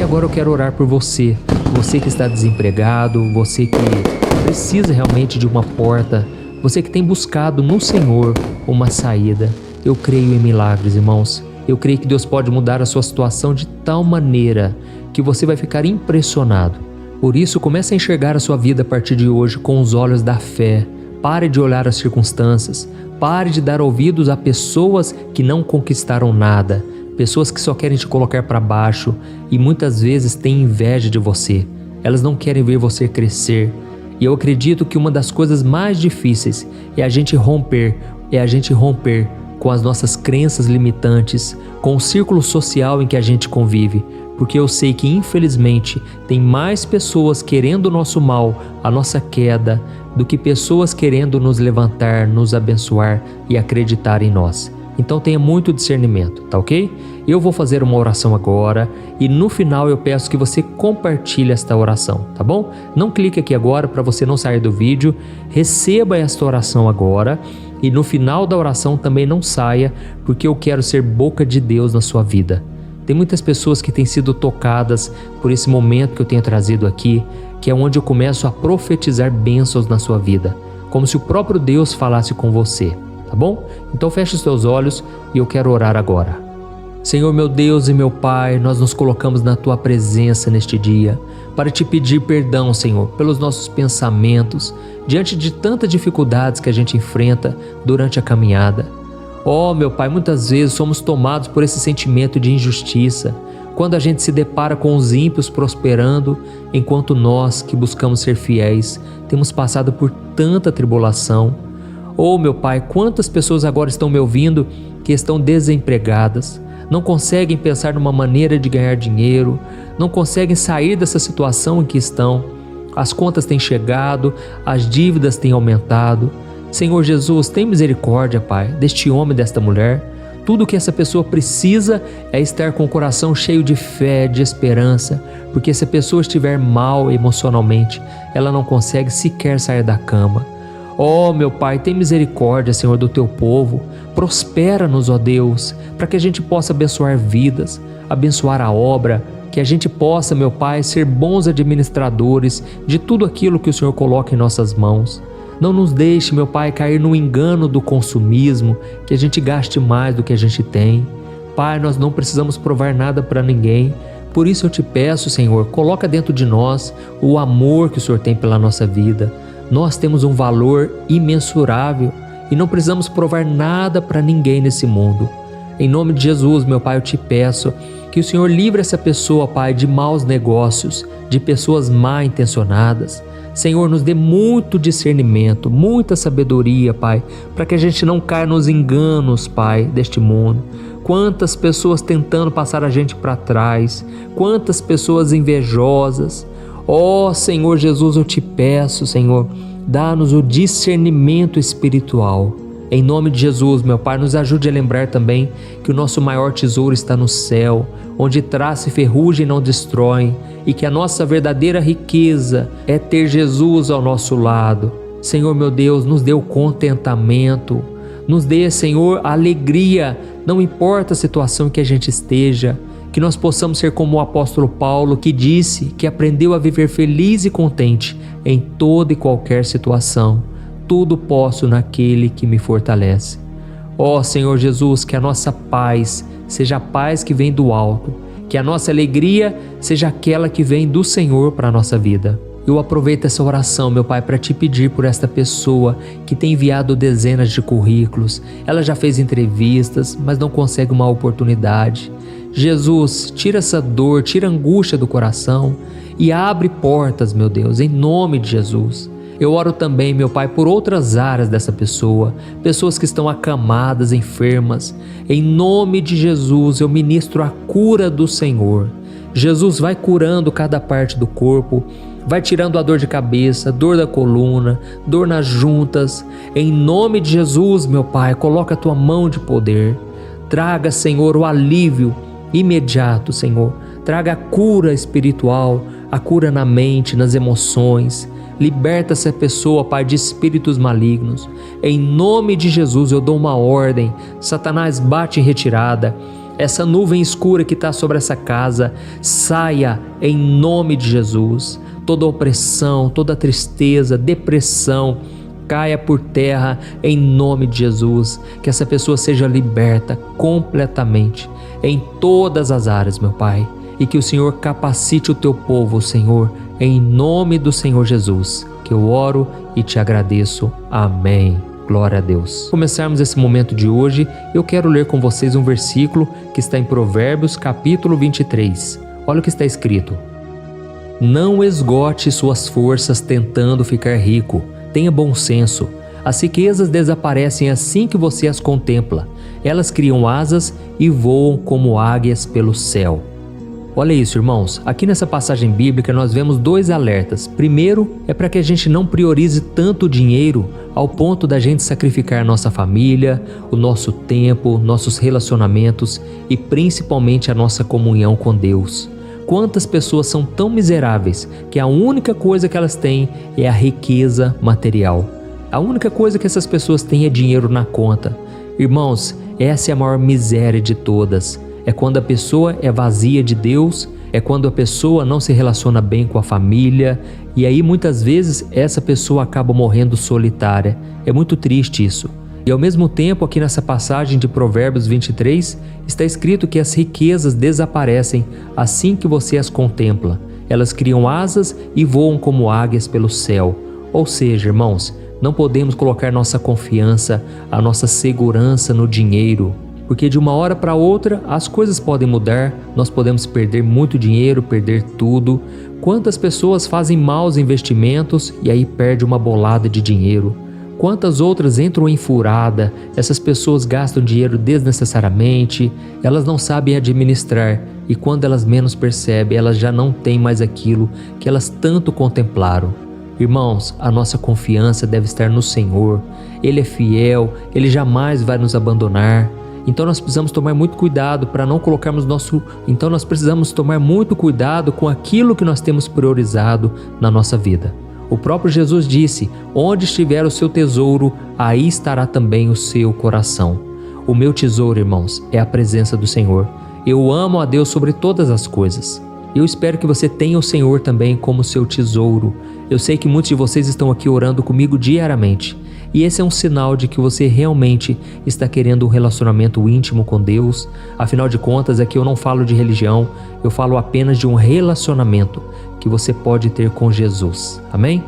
agora eu quero orar por você, você que está desempregado, você que precisa realmente de uma porta, você que tem buscado no Senhor uma saída. Eu creio em milagres, irmãos. Eu creio que Deus pode mudar a sua situação de tal maneira que você vai ficar impressionado. Por isso, comece a enxergar a sua vida a partir de hoje com os olhos da fé. Pare de olhar as circunstâncias. Pare de dar ouvidos a pessoas que não conquistaram nada. Pessoas que só querem te colocar para baixo e muitas vezes têm inveja de você. Elas não querem ver você crescer. E eu acredito que uma das coisas mais difíceis é a gente romper com as nossas crenças limitantes, com o círculo social em que a gente convive, porque eu sei que infelizmente tem mais pessoas querendo o nosso mal, a nossa queda, do que pessoas querendo nos levantar, nos abençoar e acreditar em nós. Então tenha muito discernimento, tá ok? Eu vou fazer uma oração agora e no final eu peço que você compartilhe esta oração, tá bom? Não clique aqui agora para você não sair do vídeo, receba esta oração agora e no final da oração também não saia, porque eu quero ser boca de Deus na sua vida. Tem muitas pessoas que têm sido tocadas por esse momento que eu tenho trazido aqui, que é onde eu começo a profetizar bênçãos na sua vida, como se o próprio Deus falasse com você. Tá bom? Então feche os teus olhos e eu quero orar agora. Senhor meu Deus e meu Pai, nós nos colocamos na Tua presença neste dia para Te pedir perdão, Senhor, pelos nossos pensamentos, diante de tantas dificuldades que a gente enfrenta durante a caminhada. Oh meu Pai, muitas vezes somos tomados por esse sentimento de injustiça, quando a gente se depara com os ímpios prosperando, enquanto nós que buscamos ser fiéis, temos passado por tanta tribulação. Oh meu Pai, quantas pessoas agora estão me ouvindo que estão desempregadas, não conseguem pensar numa maneira de ganhar dinheiro, não conseguem sair dessa situação em que estão. As contas têm chegado, as dívidas têm aumentado. Senhor Jesus, tem misericórdia, Pai, deste homem e desta mulher. Tudo que essa pessoa precisa é estar com o coração cheio de fé, de esperança, porque se a pessoa estiver mal emocionalmente, ela não consegue sequer sair da cama. Oh meu Pai, tem misericórdia, Senhor, do Teu povo, prospera-nos, ó Deus, para que a gente possa abençoar vidas, abençoar a obra, que a gente possa, meu Pai, ser bons administradores de tudo aquilo que o Senhor coloca em nossas mãos. Não nos deixe, meu Pai, cair no engano do consumismo, que a gente gaste mais do que a gente tem. Pai, nós não precisamos provar nada para ninguém, por isso eu te peço, Senhor, coloca dentro de nós o amor que o Senhor tem pela nossa vida. Nós temos um valor imensurável e não precisamos provar nada para ninguém nesse mundo. Em nome de Jesus, meu Pai, eu te peço que o Senhor livre essa pessoa, Pai, de maus negócios, de pessoas mal intencionadas. Senhor, nos dê muito discernimento, muita sabedoria, Pai, para que a gente não caia nos enganos, Pai, deste mundo. Quantas pessoas tentando passar a gente para trás, quantas pessoas invejosas. Ó Senhor Jesus, eu te peço, Senhor, dá-nos o discernimento espiritual. Em nome de Jesus, meu Pai, nos ajude a lembrar também que o nosso maior tesouro está no céu, onde traça e ferrugem não destroem, e que a nossa verdadeira riqueza é ter Jesus ao nosso lado. Senhor meu Deus, nos dê o contentamento, nos dê, Senhor, a alegria, não importa a situação em que a gente esteja, que nós possamos ser como o apóstolo Paulo, que disse que aprendeu a viver feliz e contente em toda e qualquer situação. Tudo posso naquele que me fortalece. Ó Senhor Jesus, que a nossa paz seja a paz que vem do alto, que a nossa alegria seja aquela que vem do Senhor para a nossa vida. Eu aproveito essa oração, meu Pai, para te pedir por esta pessoa que tem enviado dezenas de currículos. Ela já fez entrevistas, mas não consegue uma oportunidade. Jesus, tira essa dor, tira a angústia do coração e abre portas, meu Deus, em nome de Jesus. Eu oro também, meu Pai, por outras áreas dessa pessoa, pessoas que estão acamadas, enfermas. Em nome de Jesus, eu ministro a cura do Senhor. Jesus vai curando cada parte do corpo, vai tirando a dor de cabeça, dor da coluna, dor nas juntas. Em nome de Jesus, meu Pai, coloca a tua mão de poder. Traga, Senhor, o alívio imediato, Senhor. Traga a cura espiritual, a cura na mente, nas emoções. Liberta essa pessoa, Pai, de espíritos malignos. Em nome de Jesus eu dou uma ordem. Satanás, bate em retirada. essa nuvem escura que está sobre essa casa, saia em nome de Jesus. Toda opressão, toda tristeza, depressão, caia por terra em nome de Jesus. Que essa pessoa seja liberta completamente em todas as áreas, meu Pai. E que o Senhor capacite o teu povo, Senhor, em nome do Senhor Jesus. Que eu oro e te agradeço. Amém. Glória a Deus. Começarmos esse momento de hoje, eu quero ler com vocês um versículo que está em Provérbios capítulo 23. Olha o que está escrito: não esgote suas forças tentando ficar rico. Tenha bom senso. As riquezas desaparecem assim que você as contempla. Elas criam asas e voam como águias pelo céu. Olha isso, irmãos. Aqui nessa passagem bíblica nós vemos dois alertas. Primeiro é para que a gente não priorize tanto o dinheiro ao ponto da gente sacrificar a nossa família, o nosso tempo, nossos relacionamentos e principalmente a nossa comunhão com Deus. Quantas pessoas são tão miseráveis que a única coisa que elas têm é a riqueza material. A única coisa que essas pessoas têm é dinheiro na conta. Irmãos, essa é a maior miséria de todas. É quando a pessoa é vazia de Deus, é quando a pessoa não se relaciona bem com a família, e aí muitas vezes essa pessoa acaba morrendo solitária. É muito triste isso. E ao mesmo tempo, aqui nessa passagem de Provérbios 23, está escrito que as riquezas desaparecem assim que você as contempla. Elas criam asas e voam como águias pelo céu. Ou seja, irmãos, não podemos colocar nossa confiança, a nossa segurança no dinheiro, porque de uma hora para outra as coisas podem mudar, nós podemos perder muito dinheiro, perder tudo. Quantas pessoas fazem maus investimentos e aí perde uma bolada de dinheiro? Quantas outras entram em furada? Essas pessoas gastam dinheiro desnecessariamente, elas não sabem administrar e quando elas menos percebem, elas já não têm mais aquilo que elas tanto contemplaram. Irmãos, a nossa confiança deve estar no Senhor. Ele é fiel, Ele jamais vai nos abandonar. Então nós precisamos tomar muito cuidado para não colocarmos Então nós precisamos tomar muito cuidado com aquilo que nós temos priorizado na nossa vida. O próprio Jesus disse: onde estiver o seu tesouro, aí estará também o seu coração. O meu tesouro, irmãos, é a presença do Senhor. Eu amo a Deus sobre todas as coisas. Eu espero que você tenha o Senhor também como seu tesouro. Eu sei que muitos de vocês estão aqui orando comigo diariamente. E esse é um sinal de que você realmente está querendo um relacionamento íntimo com Deus. Afinal de contas, aqui eu não falo de religião, eu falo apenas de um relacionamento que você pode ter com Jesus. Amém?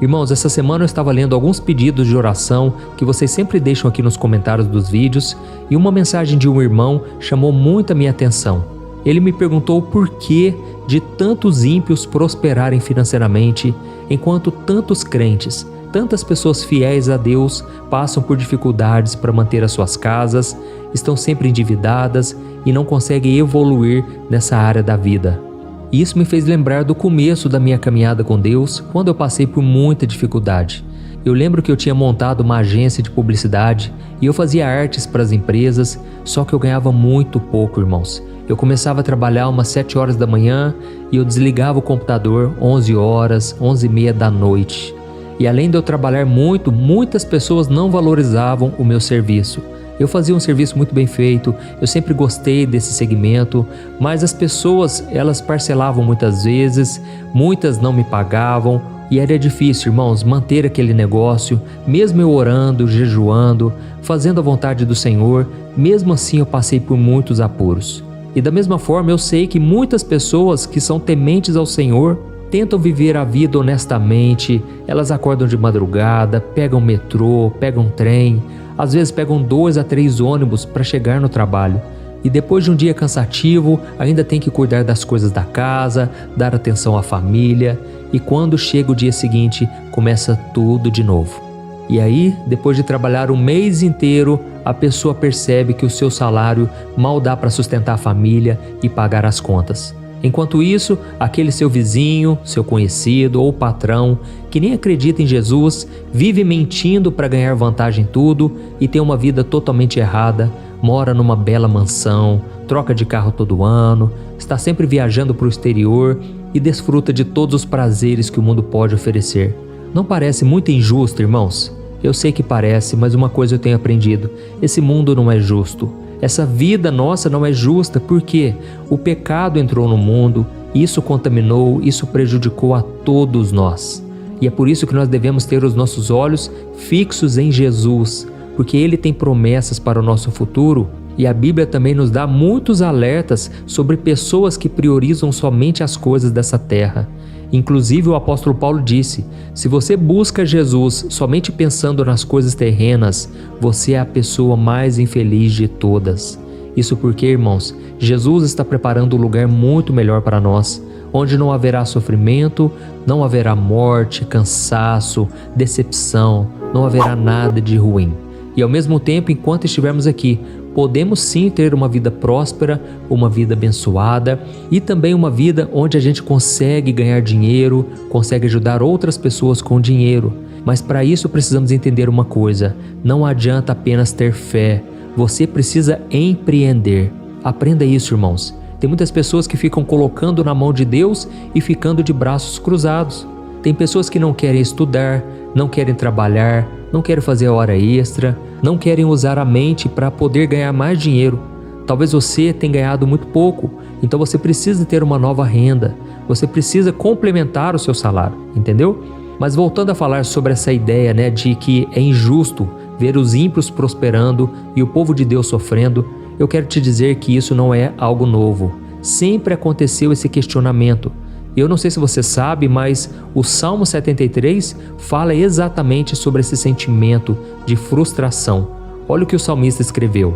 Irmãos, essa semana eu estava lendo alguns pedidos de oração que vocês sempre deixam aqui nos comentários dos vídeos e uma mensagem de um irmão chamou muito a minha atenção. Ele me perguntou por que de tantos ímpios prosperarem financeiramente, enquanto tantos crentes, tantas pessoas fiéis a Deus passam por dificuldades para manter as suas casas, estão sempre endividadas e não conseguem evoluir nessa área da vida. E isso me fez lembrar do começo da minha caminhada com Deus, quando eu passei por muita dificuldade. Eu lembro que eu tinha montado uma agência de publicidade e eu fazia artes para as empresas, só que eu ganhava muito pouco, irmãos. Eu começava a trabalhar umas 7 horas da manhã e eu desligava o computador 11 horas, 11h30 da noite. E além de eu trabalhar muito, muitas pessoas não valorizavam o meu serviço. Eu fazia um serviço muito bem feito, eu sempre gostei desse segmento, mas as pessoas, elas parcelavam muitas vezes, muitas não me pagavam e era difícil, irmãos, manter aquele negócio, mesmo eu orando, jejuando, fazendo a vontade do Senhor, mesmo assim eu passei por muitos apuros. E da mesma forma eu sei que muitas pessoas que são tementes ao Senhor tentam viver a vida honestamente, elas acordam de madrugada, pegam metrô, pegam trem, às vezes pegam 2 a 3 ônibus para chegar no trabalho. E depois de um dia cansativo, ainda tem que cuidar das coisas da casa, dar atenção à família, e quando chega o dia seguinte, começa tudo de novo. E aí, depois de trabalhar um mês inteiro, a pessoa percebe que o seu salário mal dá para sustentar a família e pagar as contas. Enquanto isso, aquele seu vizinho, seu conhecido ou patrão, que nem acredita em Jesus, vive mentindo para ganhar vantagem em tudo e tem uma vida totalmente errada, mora numa bela mansão, troca de carro todo ano, está sempre viajando para o exterior e desfruta de todos os prazeres que o mundo pode oferecer. Não parece muito injusto, irmãos? Eu sei que parece, mas uma coisa eu tenho aprendido: esse mundo não é justo. Essa vida nossa não é justa porque o pecado entrou no mundo, isso contaminou, isso prejudicou a todos nós. E é por isso que nós devemos ter os nossos olhos fixos em Jesus, porque Ele tem promessas para o nosso futuro. E a Bíblia também nos dá muitos alertas sobre pessoas que priorizam somente as coisas dessa terra. Inclusive o apóstolo Paulo disse: se você busca Jesus somente pensando nas coisas terrenas, você é a pessoa mais infeliz de todas. Isso porque, irmãos, Jesus está preparando um lugar muito melhor para nós, onde não haverá sofrimento, não haverá morte, cansaço, decepção, não haverá nada de ruim. E ao mesmo tempo, enquanto estivermos aqui, podemos sim ter uma vida próspera, uma vida abençoada e também uma vida onde a gente consegue ganhar dinheiro, consegue ajudar outras pessoas com dinheiro. Mas para isso precisamos entender uma coisa: não adianta apenas ter fé, você precisa empreender. Aprenda isso, irmãos. Tem muitas pessoas que ficam colocando na mão de Deus e ficando de braços cruzados. Tem pessoas que não querem estudar, não querem trabalhar, não querem fazer a hora extra, não querem usar a mente para poder ganhar mais dinheiro. Talvez você tenha ganhado muito pouco, então você precisa ter uma nova renda, você precisa complementar o seu salário, entendeu? Mas voltando a falar sobre essa ideia, de que é injusto ver os ímpios prosperando e o povo de Deus sofrendo, eu quero te dizer que isso não é algo novo. Sempre aconteceu esse questionamento. Eu não sei se você sabe, mas o Salmo 73 fala exatamente sobre esse sentimento de frustração. Olha o que o salmista escreveu: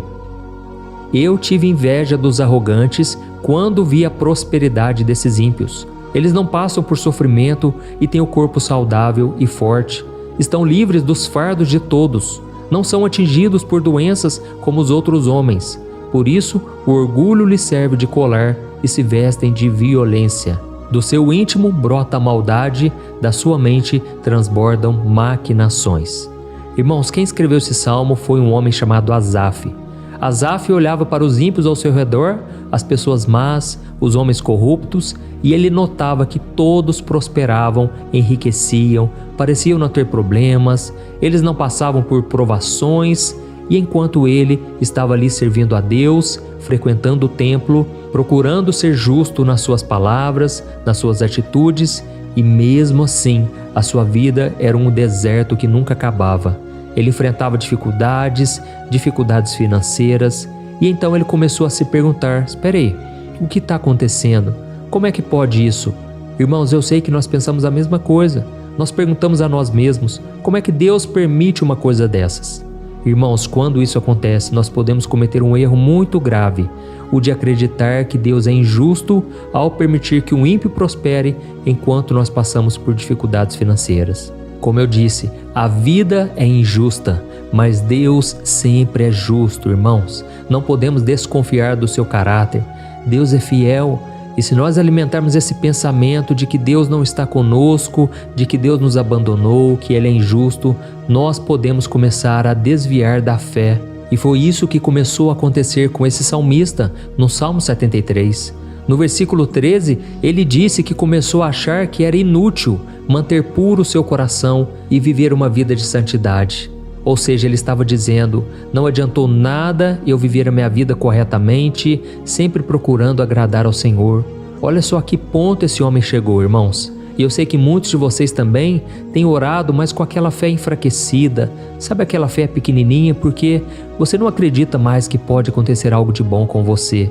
eu tive inveja dos arrogantes quando vi a prosperidade desses ímpios. Eles não passam por sofrimento e têm o corpo saudável e forte. Estão livres dos fardos de todos. Não são atingidos por doenças como os outros homens. Por isso, o orgulho lhes serve de colar e se vestem de violência. Do seu íntimo brota a maldade, da sua mente transbordam maquinações. Irmãos, quem escreveu esse salmo foi um homem chamado Asaf. Asaf olhava para os ímpios ao seu redor, as pessoas más, os homens corruptos, e ele notava que todos prosperavam, enriqueciam, pareciam não ter problemas, eles não passavam por provações, e enquanto ele estava ali servindo a Deus, frequentando o templo, procurando ser justo nas suas palavras, nas suas atitudes, e mesmo assim, a sua vida era um deserto que nunca acabava. Ele enfrentava dificuldades financeiras, e então ele começou a se perguntar: espera aí, o que está acontecendo? Como é que pode isso? Irmãos, eu sei que nós pensamos a mesma coisa. Nós perguntamos a nós mesmos: como é que Deus permite uma coisa dessas? Irmãos, quando isso acontece, nós podemos cometer um erro muito grave, o de acreditar que Deus é injusto ao permitir que um ímpio prospere enquanto nós passamos por dificuldades financeiras. Como eu disse, a vida é injusta, mas Deus sempre é justo, irmãos. Não podemos desconfiar do seu caráter. Deus é fiel. E se nós alimentarmos esse pensamento de que Deus não está conosco, de que Deus nos abandonou, que Ele é injusto, nós podemos começar a desviar da fé. E foi isso que começou a acontecer com esse salmista no Salmo 73. No versículo 13, ele disse que começou a achar que era inútil manter puro o seu coração e viver uma vida de santidade. Ou seja, ele estava dizendo: não adiantou nada eu viver a minha vida corretamente, sempre procurando agradar ao Senhor. Olha só a que ponto esse homem chegou, irmãos. E eu sei que muitos de vocês também têm orado, mas com aquela fé enfraquecida. Sabe, aquela fé pequenininha porque você não acredita mais que pode acontecer algo de bom com você.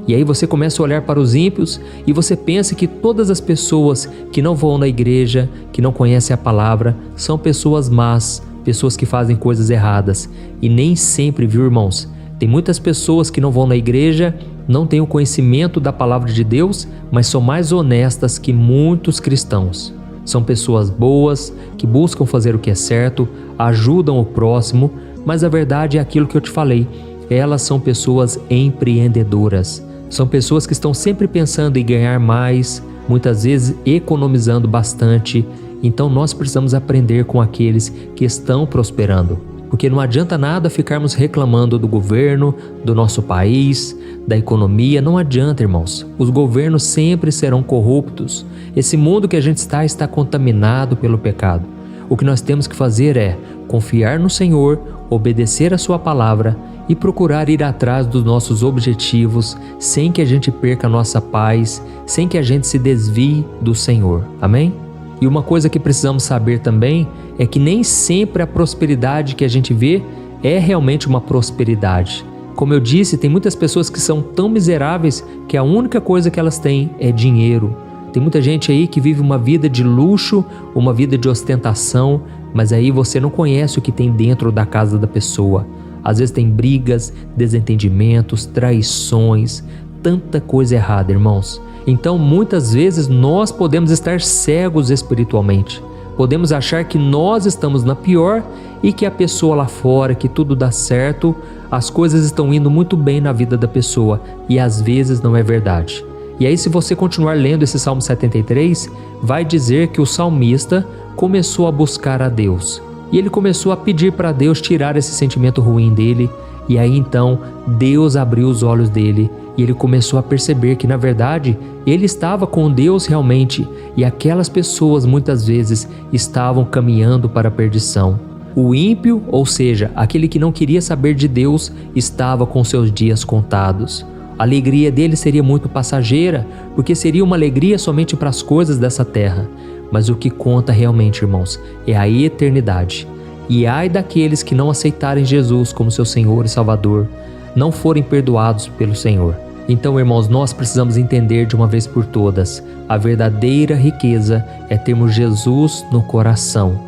E aí você começa a olhar para os ímpios e você pensa que todas as pessoas que não vão na igreja, que não conhecem a palavra, são pessoas más, pessoas que fazem coisas erradas. E nem sempre, viu, irmãos? Tem muitas pessoas que não vão na igreja, não têm o conhecimento da palavra de Deus, mas são mais honestas que muitos cristãos. São pessoas boas, que buscam fazer o que é certo, ajudam o próximo, mas a verdade é aquilo que eu te falei. Elas são pessoas empreendedoras. São pessoas que estão sempre pensando em ganhar mais, muitas vezes economizando bastante. Então nós precisamos aprender com aqueles que estão prosperando. Porque não adianta nada ficarmos reclamando do governo, do nosso país, da economia. Não adianta, irmãos. Os governos sempre serão corruptos. Esse mundo que a gente está contaminado pelo pecado. O que nós temos que fazer é confiar no Senhor, obedecer a sua palavra e procurar ir atrás dos nossos objetivos sem que a gente perca a nossa paz, sem que a gente se desvie do Senhor. Amém? E uma coisa que precisamos saber também é que nem sempre a prosperidade que a gente vê é realmente uma prosperidade. Como eu disse, tem muitas pessoas que são tão miseráveis que a única coisa que elas têm é dinheiro. Tem muita gente aí que vive uma vida de luxo, uma vida de ostentação, mas aí você não conhece o que tem dentro da casa da pessoa. Às vezes tem brigas, desentendimentos, traições, tanta coisa errada, irmãos. Então, muitas vezes nós podemos estar cegos espiritualmente. Podemos achar que nós estamos na pior e que a pessoa lá fora, que tudo dá certo, as coisas estão indo muito bem na vida da pessoa, e às vezes não é verdade. E aí, se você continuar lendo esse Salmo 73, vai dizer que o salmista começou a buscar a Deus. E ele começou a pedir para Deus tirar esse sentimento ruim dele. E aí então Deus abriu os olhos dele e ele começou a perceber que na verdade ele estava com Deus realmente, e aquelas pessoas muitas vezes estavam caminhando para a perdição. O ímpio, ou seja, aquele que não queria saber de Deus, estava com seus dias contados. A alegria dele seria muito passageira, porque seria uma alegria somente para as coisas dessa terra. Mas o que conta realmente, irmãos, é a eternidade. E ai daqueles que não aceitarem Jesus como seu Senhor e Salvador, não forem perdoados pelo Senhor. Então, irmãos, nós precisamos entender de uma vez por todas, a verdadeira riqueza é termos Jesus no coração.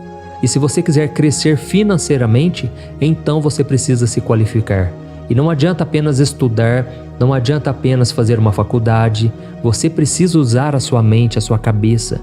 E se você quiser crescer financeiramente, então você precisa se qualificar. E não adianta apenas estudar, não adianta apenas fazer uma faculdade, você precisa usar a sua mente, a sua cabeça.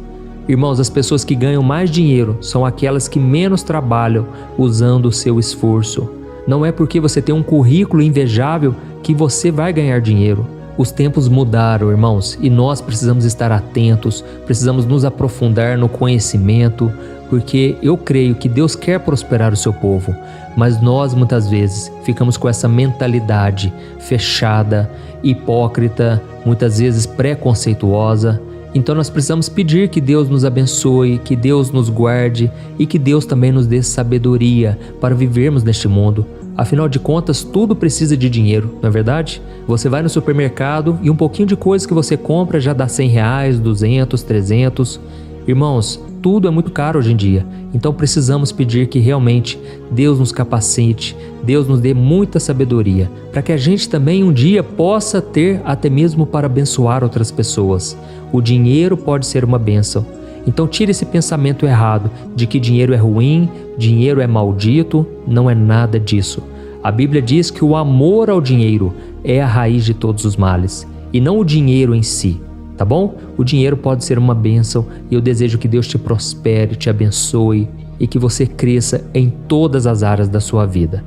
Irmãos, as pessoas que ganham mais dinheiro são aquelas que menos trabalham usando o seu esforço. Não é porque você tem um currículo invejável que você vai ganhar dinheiro. Os tempos mudaram, irmãos, e nós precisamos estar atentos, precisamos nos aprofundar no conhecimento, porque eu creio que Deus quer prosperar o seu povo, mas nós muitas vezes ficamos com essa mentalidade fechada, hipócrita, muitas vezes preconceituosa. Então nós precisamos pedir que Deus nos abençoe, que Deus nos guarde e que Deus também nos dê sabedoria para vivermos neste mundo. Afinal de contas, tudo precisa de dinheiro, não é verdade? Você vai no supermercado e um pouquinho de coisa que você compra já dá R$100, 200, 300. Irmãos, tudo é muito caro hoje em dia. Então precisamos pedir que realmente Deus nos capacite, Deus nos dê muita sabedoria, para que a gente também um dia possa ter até mesmo para abençoar outras pessoas. O dinheiro pode ser uma bênção. Então tire esse pensamento errado de que dinheiro é ruim, dinheiro é maldito, não é nada disso. A Bíblia diz que o amor ao dinheiro é a raiz de todos os males, e não o dinheiro em si, tá bom? O dinheiro pode ser uma bênção e eu desejo que Deus te prospere, te abençoe e que você cresça em todas as áreas da sua vida.